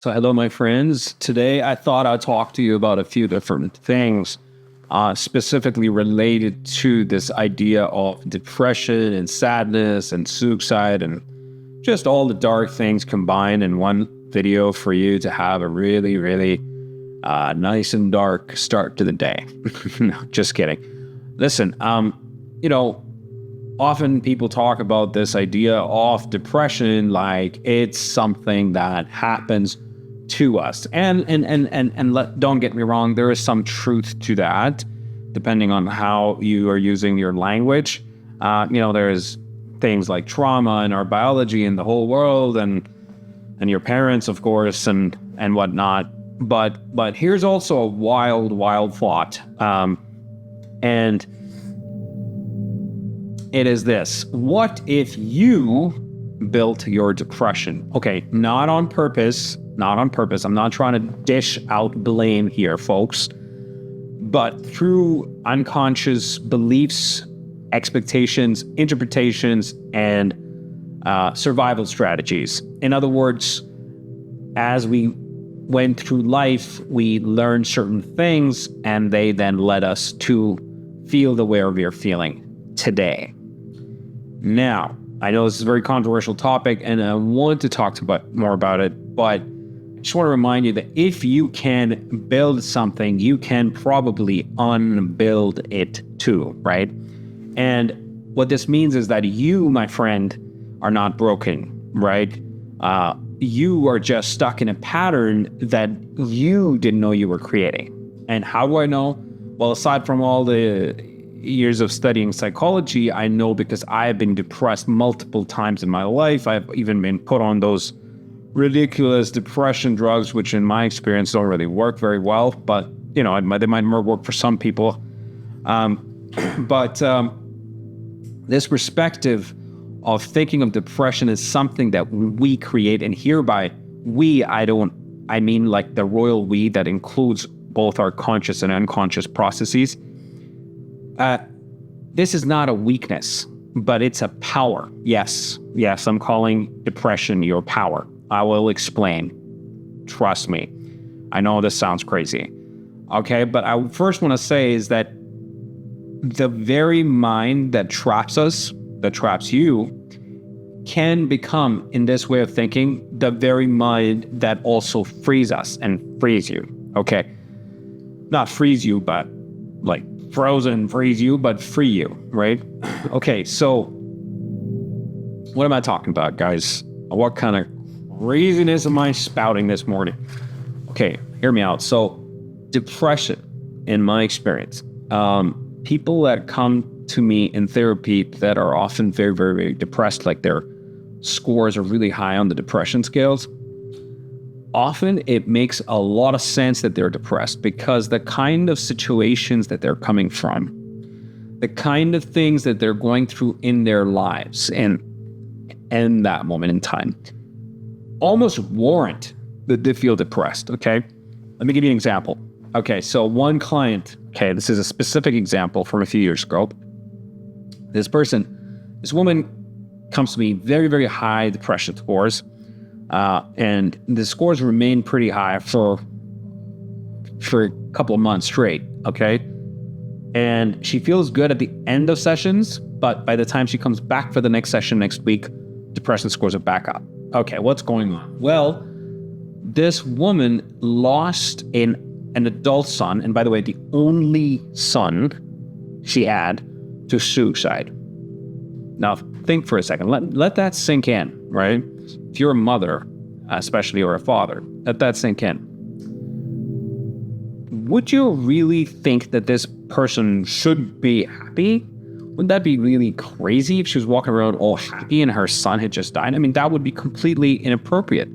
So hello, my friends. Today, I thought I'd talk to you about a few different things, specifically related to this idea of depression and sadness and suicide and just all the dark things combined in one video for you to have a really, really nice and dark start to the day. No, just kidding. Listen, often people talk about this idea of depression like it's something that happens to us. And don't get me wrong, there is some truth to that, depending on how you are using your language. There's things like trauma in our biology in the whole world and your parents, of course, and whatnot. But here's also a wild thought. And it is this: what if you built your depression? Okay, not on purpose. I'm not trying to dish out blame here, folks. But through unconscious beliefs, expectations, interpretations, and survival strategies. In other words, as we went through life, we learned certain things, and they then led us to feel the way we are feeling today. Now, I know this is a very controversial topic, and I want to talk more about it, but I just want to remind you that if you can build something, you can probably unbuild it too, right? And what this means is that you, my friend, are not broken, right? You are just stuck in a pattern that you didn't know you were creating. And how do I know? Well, aside from all the years of studying psychology, I know because I've been depressed multiple times in my life. I've even been put on those ridiculous depression drugs, which in my experience don't really work very well, but they might work for some people. But this perspective of thinking of depression as something that we create, and hereby I mean like the royal we that includes both our conscious and unconscious processes. This is not a weakness, but it's a power. Yes, I'm calling depression your power. I will explain. Trust me. I know this sounds crazy. Okay, but I first want to say is that the very mind that traps us, that traps you, can become, in this way of thinking, the very mind that also frees us and frees you. Okay, not freeze you, but like frozen freeze you, but free you, right? Okay, so what am I talking about, guys? What kind of craziness am I spouting this morning? Okay, hear me out. So depression, in my experience, people that come to me in therapy that are often very, very, very depressed, like their scores are really high on the depression scales, often it makes a lot of sense that they're depressed because the kind of situations that they're coming from, the kind of things that they're going through in their lives and in that moment in time almost warrant that they feel depressed, okay? Let me give you an example. Okay, so one client, okay, this is a specific example from a few years ago. This woman comes to me, very, very high depression scores, and the scores remain pretty high for a couple of months straight, okay? And she feels good at the end of sessions, but by the time she comes back for the next session next week, depression scores are back up. Okay, what's going on? Well, this woman lost an adult son, and by the way, the only son she had, to suicide. Now, think for a second. Let that sink in, right? If you're a mother, especially, or a father, let that sink in. Would you really think that this person should be happy? Wouldn't that be really crazy if she was walking around all happy and her son had just died? I mean, that would be completely inappropriate.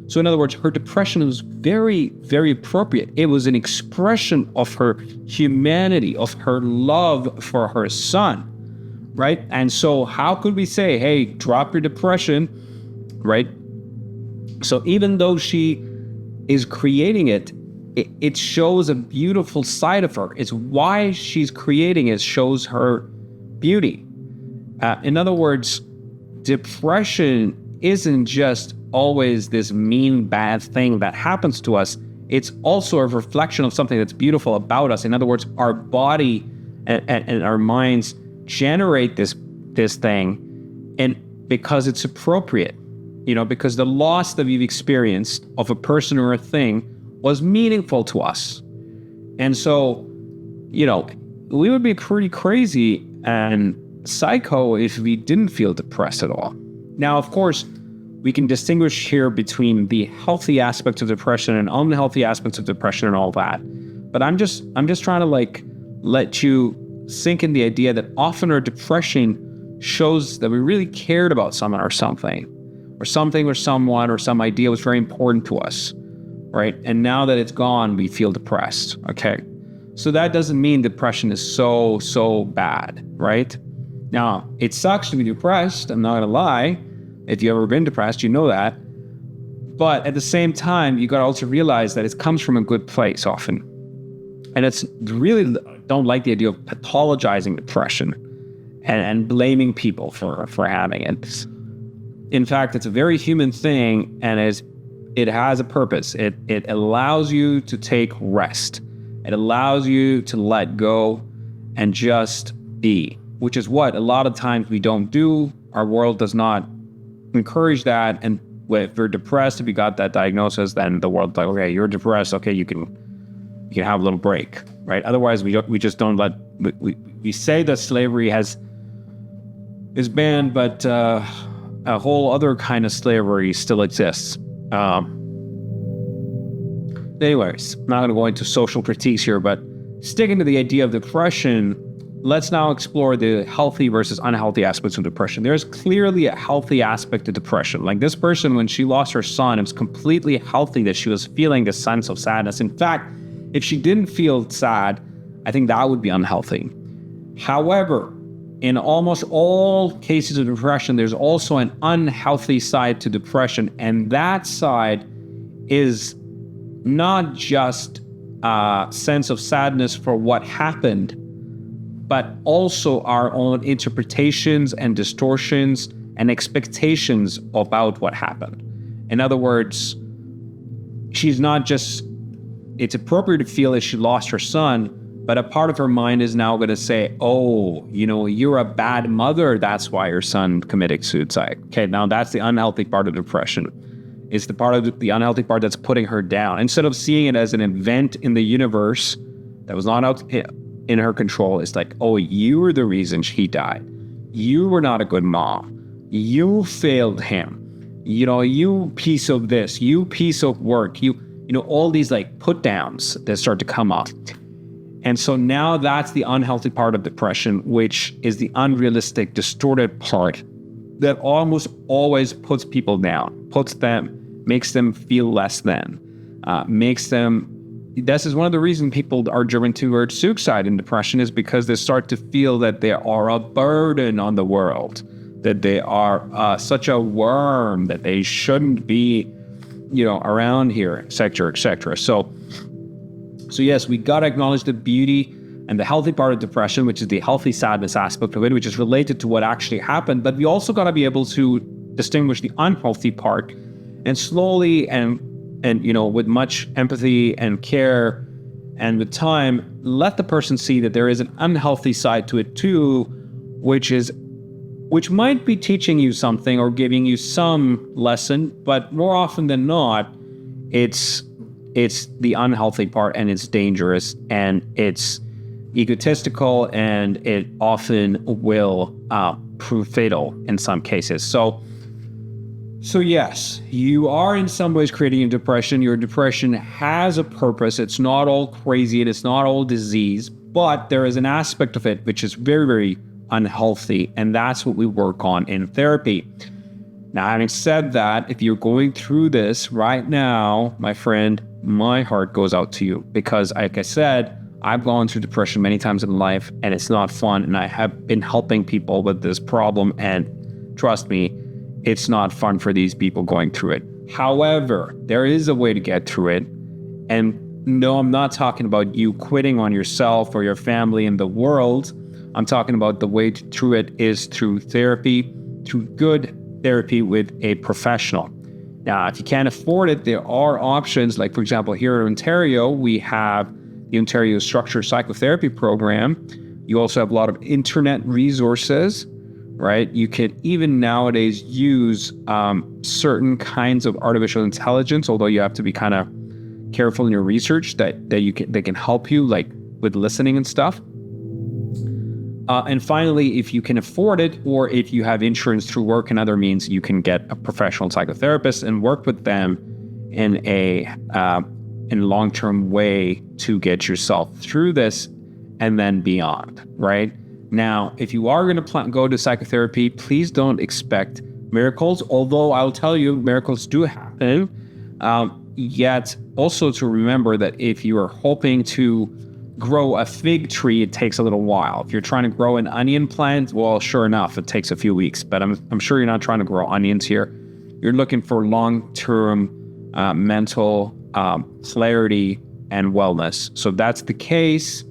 So in other words, her depression was very, very appropriate. It was an expression of her humanity, of her love for her son, right? And so how could we say, hey, drop your depression, right? So even though she is creating it, it shows a beautiful side of her. It's why she's creating it, shows her beauty. In other words, depression isn't just always this mean, bad thing that happens to us. It's also a reflection of something that's beautiful about us. In other words, our body and our minds generate this thing, and because it's appropriate, because the loss that we've experienced of a person or a thing was meaningful to us. And so, we would be pretty crazy and psycho if we didn't feel depressed at all. Now, of course, we can distinguish here between the healthy aspects of depression and unhealthy aspects of depression and all that. But I'm just trying to let you sink in the idea that often our depression shows that we really cared about someone or something or someone or some idea was very important to us, right? And now that it's gone, we feel depressed, okay? So that doesn't mean depression is so bad, right? Now, it sucks to be depressed, I'm not gonna lie. If you've ever been depressed, you know that. But at the same time, you gotta also realize that it comes from a good place often. And it's really, don't like the idea of pathologizing depression and blaming people for having it. In fact, it's a very human thing, and it has a purpose. It allows you to take rest. It allows you to let go and just be, which is what a lot of times we don't do. Our world does not encourage that. And if you're depressed, if you got that diagnosis, then the world's like, okay, you're depressed. Okay, you can have a little break, right? Otherwise, we just don't let. We say that slavery is banned, but a whole other kind of slavery still exists. Anyways, I'm not going to go into social critiques here, but sticking to the idea of depression, let's now explore the healthy versus unhealthy aspects of depression. There's clearly a healthy aspect to depression. Like this person, when she lost her son, it was completely healthy that she was feeling a sense of sadness. In fact, if she didn't feel sad, I think that would be unhealthy. However, in almost all cases of depression, there's also an unhealthy side to depression, and that side is not just a sense of sadness for what happened, but also our own interpretations and distortions and expectations about what happened. In other words, she's not just, it's appropriate to feel that she lost her son, but a part of her mind is now going to say, oh, you're a bad mother. That's why your son committed suicide. Okay, now that's the unhealthy part of depression. It's the part of the unhealthy part that's putting her down. Instead of seeing it as an event in the universe that was not out in her control, it's like, oh, you were the reason he died. You were not a good mom. You failed him. You piece of this, you piece of work, all these put downs that start to come up. And so now that's the unhealthy part of depression, which is the unrealistic, distorted part that almost always puts people down, makes them feel less than, this is one of the reasons people are driven towards suicide and depression, is because they start to feel that they are a burden on the world, that they are such a worm, that they shouldn't be, around here, et cetera, et cetera. So yes, we got to acknowledge the beauty and the healthy part of depression, which is the healthy sadness aspect of it, which is related to what actually happened. But we also got to be able to distinguish the unhealthy part, and slowly and with much empathy and care and with time, let the person see that there is an unhealthy side to it too, which might be teaching you something or giving you some lesson, but more often than not, it's the unhealthy part, and it's dangerous, and it's egotistical, and it often will prove fatal in some cases. So yes, you are in some ways creating a depression. Your depression has a purpose. It's not all crazy, and it's not all disease, but there is an aspect of it which is very, very unhealthy, and that's what we work on in therapy. Now, having said that, if you're going through this right now, my friend, my heart goes out to you, because like I said, I've gone through depression many times in life, and it's not fun, and I have been helping people with this problem, and trust me, it's not fun for these people going through it. However, there is a way to get through it, and no, I'm not talking about you quitting on yourself or your family and the world. I'm talking about the way through it is through therapy, through good therapy with a professional. Now, if you can't afford it, there are options. Like, for example, here in Ontario, we have the Ontario Structured Psychotherapy Program. You also have a lot of internet resources, right? You can even nowadays use certain kinds of artificial intelligence, although you have to be kind of careful in your research that they can help you, like with listening and stuff. And finally, if you can afford it, or if you have insurance through work and other means, you can get a professional psychotherapist and work with them in a long-term way to get yourself through this and then beyond, right? Now, if you are going to go to psychotherapy, please don't expect miracles, although I'll tell you, miracles do happen. Yet also to remember that if you are hoping to grow a fig tree, it takes a little while. If you're trying to grow an onion plant, well, sure enough, it takes a few weeks. But I'm sure you're not trying to grow onions here. You're looking for long-term mental clarity and wellness. So that's the case.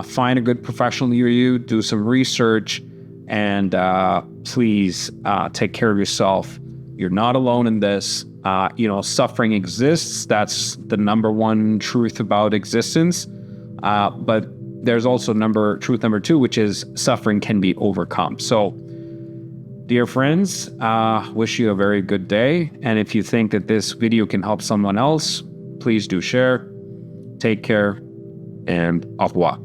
Find a good professional near you, do some research, and please take care of yourself. You're not alone in this. Suffering exists. That's the number one truth about existence. But there's also truth number two, which is suffering can be overcome. So, dear friends, wish you a very good day. And if you think that this video can help someone else, please do share. Take care, and au revoir.